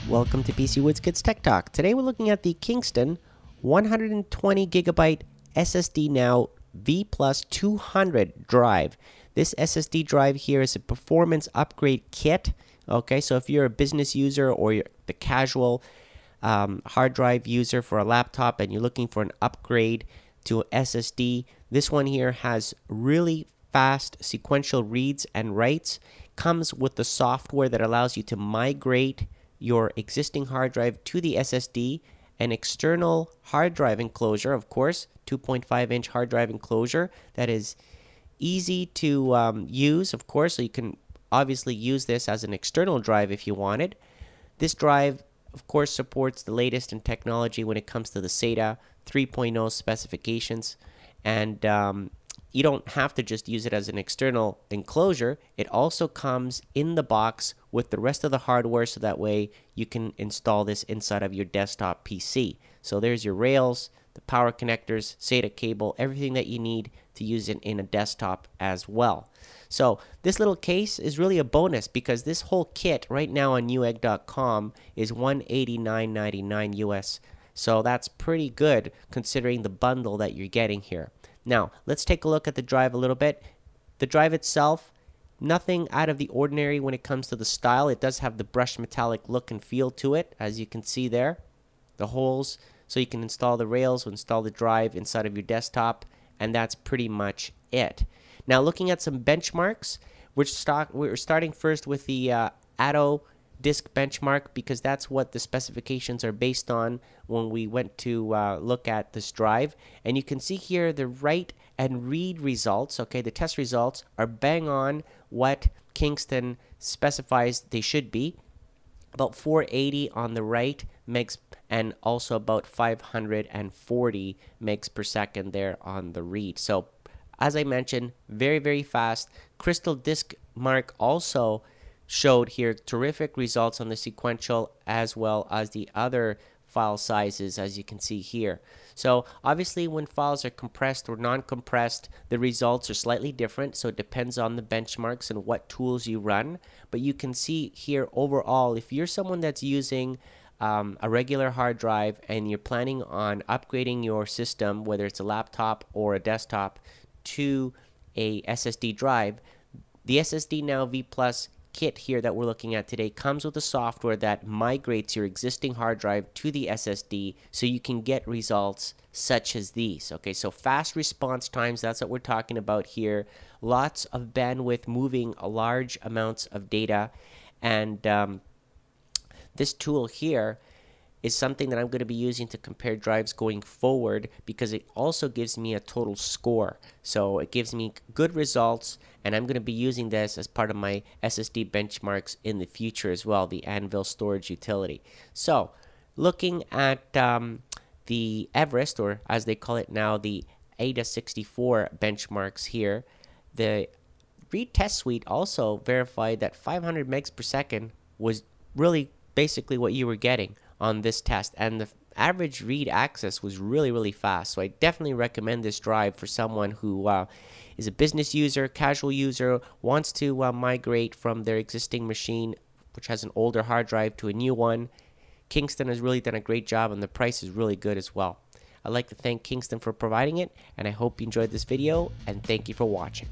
Welcome to PC Woods Kids Tech Talk. Today we're looking at the Kingston 120GB SSDNow V+200 drive. This SSD drive here is a performance upgrade kit. Okay, so if you're a business user or you're the casual hard drive user for a laptop and you're looking for an upgrade to SSD, this one here has really fast sequential reads and writes. Comes with the software that allows you to migrate your existing hard drive to the SSD, an external hard drive enclosure, of course, 2.5-inch hard drive enclosure that is easy to use, of course, so you can obviously use this as an external drive if you wanted. This drive, of course, supports the latest in technology when it comes to the SATA 3.0 specifications, and you don't have to just use it as an external enclosure. It also comes in the box with the rest of the hardware, so that way you can install this inside of your desktop PC. So there's your rails, the power connectors, SATA cable, everything that you need to use it in a desktop as well. So this little case is really a bonus because this whole kit right now on Newegg.com is $189.99 US. So that's pretty good considering the bundle that you're getting here. Now, let's take a look at the drive a little bit. The drive itself, nothing out of the ordinary when it comes to the style. It does have the brushed metallic look and feel to it, as you can see there. The holes, so you can install the rails or install the drive inside of your desktop, and that's pretty much it. Now, looking at some benchmarks, we're starting first with the Atto disk benchmark because that's what the specifications are based on when we went to look at this drive. And you can see here the write and read results, okay, the test results are bang on what Kingston specifies they should be. About 480 on the write megs and also about 540 megs per second there on the read. So as I mentioned, very, very fast. Crystal Disk Mark also showed here terrific results on the sequential as well as the other file sizes, as you can see here. So obviously when files are compressed or non-compressed, the results are slightly different, so it depends on the benchmarks and what tools you run. But you can see here overall, if you're someone that's using a regular hard drive and you're planning on upgrading your system, whether it's a laptop or a desktop, to a SSD drive, the SSDNow V+ kit here that we're looking at today comes with a software that migrates your existing hard drive to the SSD so you can get results such as these. Okay, so fast response times, that's what we're talking about here. Lots of bandwidth moving large amounts of data, and this tool here is something that I'm going to be using to compare drives going forward because it also gives me a total score. So it gives me good results, and I'm going to be using this as part of my SSD benchmarks in the future as well, the Anvil storage utility. So looking at the Everest, or as they call it now, the AIDA64 benchmarks here, the read test suite also verified that 500 megs per second was really basically what you were getting on this test, and the average read access was really, really fast. So I definitely recommend this drive for someone who is a business user, casual user, wants to migrate from their existing machine, which has an older hard drive, to a new one. Kingston has really done a great job, and the price is really good as well. I'd like to thank Kingston for providing it, and I hope you enjoyed this video, and thank you for watching.